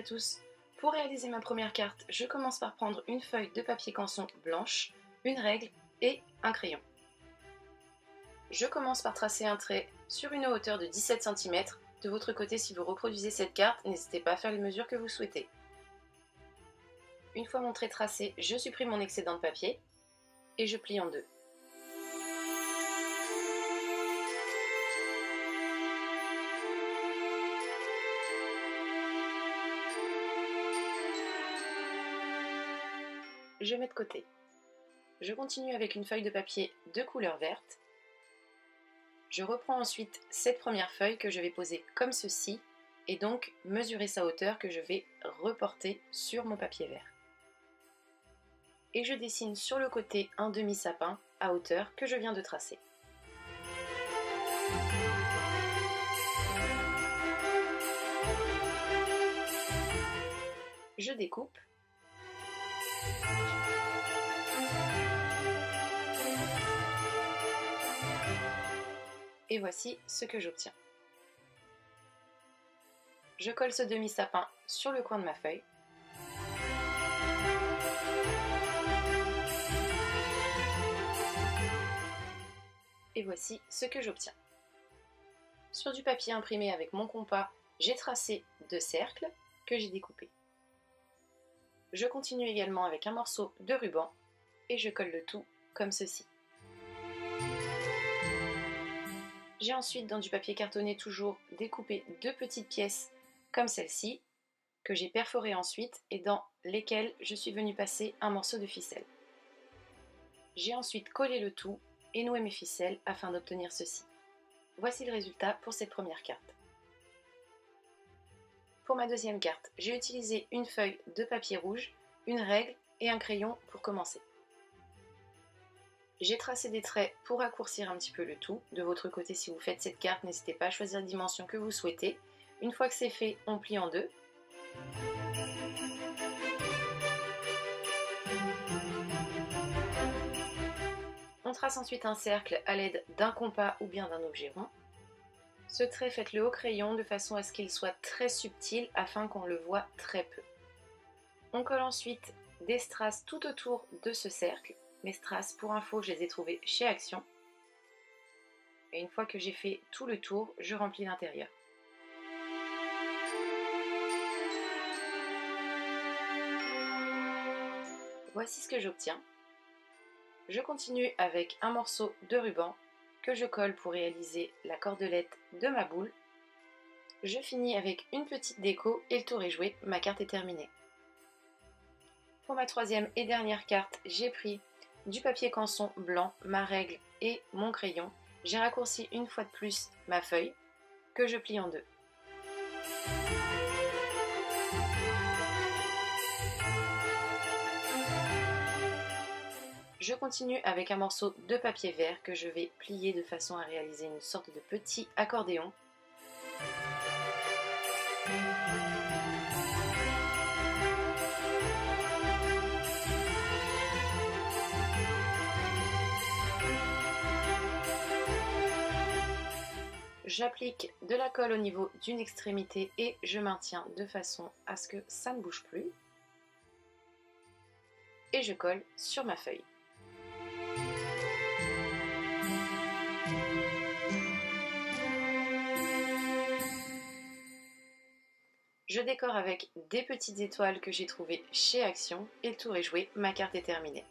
tous. Pour réaliser ma première carte, je commence par prendre une feuille de papier canson blanche, une règle et un crayon. Je commence par tracer un trait sur une hauteur de 17 cm. De votre côté, si vous reproduisez cette carte, n'hésitez pas à faire les mesures que vous souhaitez. Une fois mon trait tracé, je supprime mon excédent de papier et je plie en deux. Je mets de côté. Je continue avec une feuille de papier de couleur verte. Je reprends ensuite cette première feuille que je vais poser comme ceci et donc mesurer sa hauteur que je vais reporter sur mon papier vert. Et je dessine sur le côté un demi-sapin à hauteur que je viens de tracer. Je découpe. Et voici ce que j'obtiens. Je colle ce demi-sapin sur le coin de ma feuille. Et voici ce que j'obtiens. Sur du papier imprimé avec mon compas, j'ai tracé 2 cercles que j'ai découpés. Je continue également avec un morceau de ruban et je colle le tout comme ceci. J'ai ensuite dans du papier cartonné toujours découpé 2 petites pièces comme celle-ci que j'ai perforées ensuite et dans lesquelles je suis venue passer un morceau de ficelle. J'ai ensuite collé le tout et noué mes ficelles afin d'obtenir ceci. Voici le résultat pour cette première carte. Pour ma deuxième carte, j'ai utilisé une feuille de papier rouge, une règle et un crayon pour commencer. J'ai tracé des traits pour raccourcir un petit peu le tout. De votre côté, si vous faites cette carte, n'hésitez pas à choisir la dimension que vous souhaitez. Une fois que c'est fait, on plie en deux. On trace ensuite un cercle à l'aide d'un compas ou bien d'un objet rond. Ce trait, faites-le au crayon de façon à ce qu'il soit très subtil afin qu'on le voit très peu. On colle ensuite des strass tout autour de ce cercle. Mes strass, pour info, je les ai trouvés chez Action. Et une fois que j'ai fait tout le tour, je remplis l'intérieur. Voici ce que j'obtiens. Je continue avec un morceau de ruban que je colle pour réaliser la cordelette de ma boule. Je finis avec une petite déco et le tour est joué, ma carte est terminée. Pour ma troisième et dernière carte, j'ai pris du papier canson blanc, ma règle et mon crayon. J'ai raccourci une fois de plus ma feuille que je plie en deux. Je continue avec un morceau de papier vert que je vais plier de façon à réaliser une sorte de petit accordéon. J'applique de la colle au niveau d'une extrémité et je maintiens de façon à ce que ça ne bouge plus. Et je colle sur ma feuille. Je décore avec des petites étoiles que j'ai trouvées chez Action et le tour est joué, ma carte est terminée.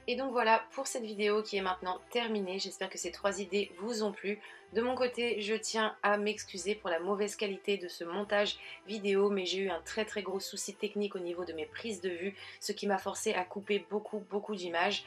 Et donc voilà pour cette vidéo qui est maintenant terminée. J'espère que ces 3 idées vous ont plu. De mon côté, je tiens à m'excuser pour la mauvaise qualité de ce montage vidéo, mais j'ai eu un très gros souci technique au niveau de mes prises de vue, ce qui m'a forcé à couper beaucoup d'images.